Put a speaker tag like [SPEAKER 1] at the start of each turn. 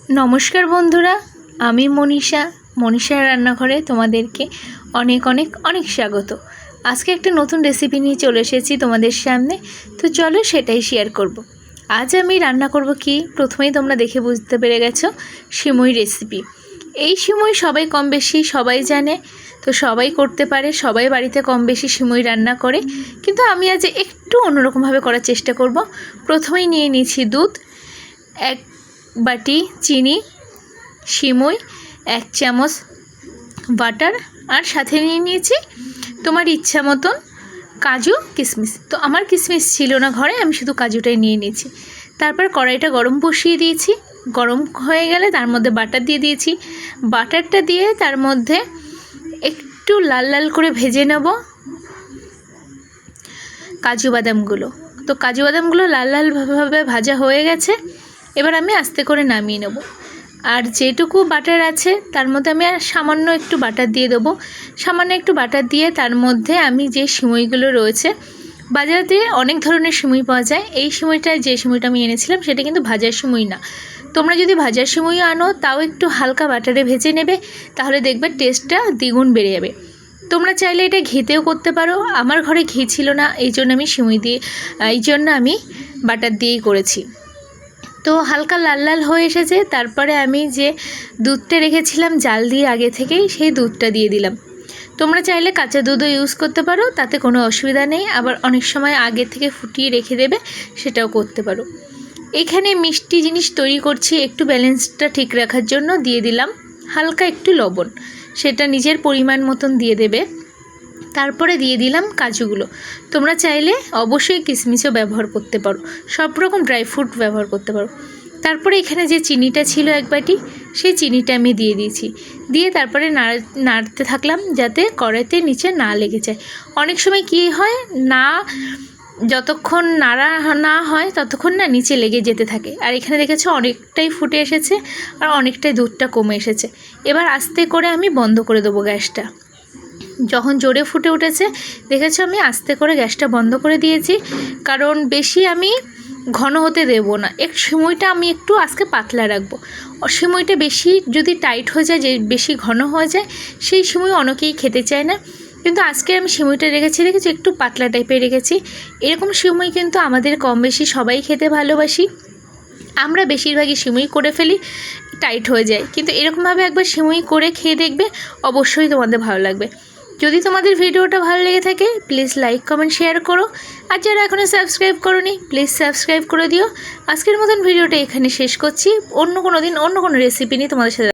[SPEAKER 1] নমস্কার বন্ধুরা, আমি মনীষার রান্নাঘরে তোমাদেরকে অনেক অনেক অনেক স্বাগত। আজকে একটা নতুন রেসিপি নিয়ে চলে এসেছি তোমাদের সামনে। তো চলো সেটাই শেয়ার করব। আজ আমি রান্না করব কি, প্রথমেই তোমরা দেখে বুঝতে পেরে গেছো, সিমুই রেসিপি। এই সিমুই সবাই কম বেশি সবাই জানে, তো সবাই করতে পারে, সবাই বাড়িতে কম বেশি সিমুই রান্না করে। কিন্তু আমি আজ একটু অন্যরকমভাবে করার চেষ্টা করব। প্রথমেই নিয়ে নিয়েছি দুধ, 1 বাটি চিনি, সিমুই, 1 চামচ বাটার, আর সাথে নিয়ে নিয়েছি তোমার ইচ্ছা মতন কাজু কিশমিশ। তো আমার কিশমিশ ছিল না ঘরে, আমি শুধু কাজুটাই নিয়ে নিয়েছি। তারপর কড়াইটা গরম বসিয়ে দিয়েছি। গরম হয়ে গেলে তার মধ্যে বাটার দিয়ে দিয়েছি। বাটারটা দিয়ে তার মধ্যে একটু লাল লাল করে ভেজে নেব কাজু বাদামগুলো। তো কাজু বাদামগুলো লাল লালভাবে ভাজা হয়ে গেছে। এবার আমি আস্তে করে নামিয়ে নেব। আর যেটুকু বাটার আছে তার মধ্যে আমি আর সামান্য একটু বাটার দিয়ে দেবো। সামান্য একটু বাটার দিয়ে তার মধ্যে আমি যে সিমুইগুলো রয়েছে, বাজারে অনেক ধরনের সিমুই পাওয়া যায়। এই সিমুইটা, যে সিমুইটা আমি এনেছিলাম সেটা কিন্তু ভাজার সিমুই না। তোমরা যদি ভাজার সিমুই আনো তাও একটু হালকা বাটারে ভেজে নেবে, তাহলে দেখবে টেস্টটা দ্বিগুণ বেড়ে যাবে। তোমরা চাইলে এটা ঘিতেও করতে পারো। আমার ঘরে ঘি ছিল না, এই জন্য আমি বাটার দিয়েই করেছি। তো হালকা লাল লাল হয়ে এসেছে। তারপরে আমি যে দুধটা রেখেছিলাম জাল দিয়ে আগে থেকেই, সেই দুধটা দিয়ে দিলাম। তোমরা চাইলে কাঁচা দুধও ইউজ করতে পারো, তাতে কোনো অসুবিধা নেই। আবার অনেক সময় আগে থেকে ফুটিয়ে রেখে দেবে, সেটাও করতে পারো। এখানে মিষ্টি জিনিস তৈরি করছি, একটু ব্যালেন্সটা ঠিক রাখার জন্য দিয়ে দিলাম হালকা একটু লবণ, সেটা নিজের পরিমাণ মতন দিয়ে দেবে। তারপরে দিয়ে দিলাম কাজুগুলো। তোমরা চাইলে অবশ্যই কিশমিশও ব্যবহার করতে পারো, সব রকম ড্রাই ফ্রুট ব্যবহার করতে পারো। তারপরে এখানে যে চিনিটা ছিল 1 বাটি, সেই চিনিটা আমি দিয়ে দিয়েছি। দিয়ে তারপরে নাড়তে থাকলাম যাতে কড়াইতে নিচে না লেগে যায়। অনেক সময় কি হয়, যতক্ষণ নাড়া না হয় ততক্ষণ না নিচে লেগে যেতে থাকে। আর এখানে দেখেছো অনেকটাই ফুটে এসেছে, আর অনেকটাই দুধটা কমে এসেছে। এবার আস্তে করে আমি বন্ধ করে দেবো গ্যাসটা। যখন জোরে ফুটে উঠেছে দেখেছো, আমি আস্তে করে গ্যাসটা বন্ধ করে দিয়েছি, কারণ বেশি আমি ঘন হতে দেব না। সিমুইটা আমি একটু আজকে পাতলা রাখবো। সিমুইটা বেশি যদি টাইট হয়ে যায়, যে বেশি ঘন হয়ে যায়, সেই সিমুই অনেকেই খেতে চায় না। কিন্তু আজকে আমি সিমুইটা দেখেছি একটু পাতলা টাইপের রেখেছি। এরকম সিমুই কিন্তু আমাদের কম বেশি সবাই খেতে ভালোবাসি। আমরা বেশিরভাগই সিমুই করে ফেলি, টাইট হয়ে যায়। কিন্তু এরকমভাবে একবার সিমুই করে খেয়ে দেখবে, অবশ্যই তোমাদের ভালো লাগবে। যদি তোমাদের ভিডিওটা ভালো লেগে থাকে প্লিজ লাইক কমেন্ট শেয়ার করো। আর যারা এখনও সাবস্ক্রাইব করোনি প্লিজ সাবস্ক্রাইব করে দিও। আজকের মতন ভিডিওটা এখানে শেষ করছি। অন্য কোনো দিন অন্য কোনো রেসিপি নিয়ে তোমাদের সাথে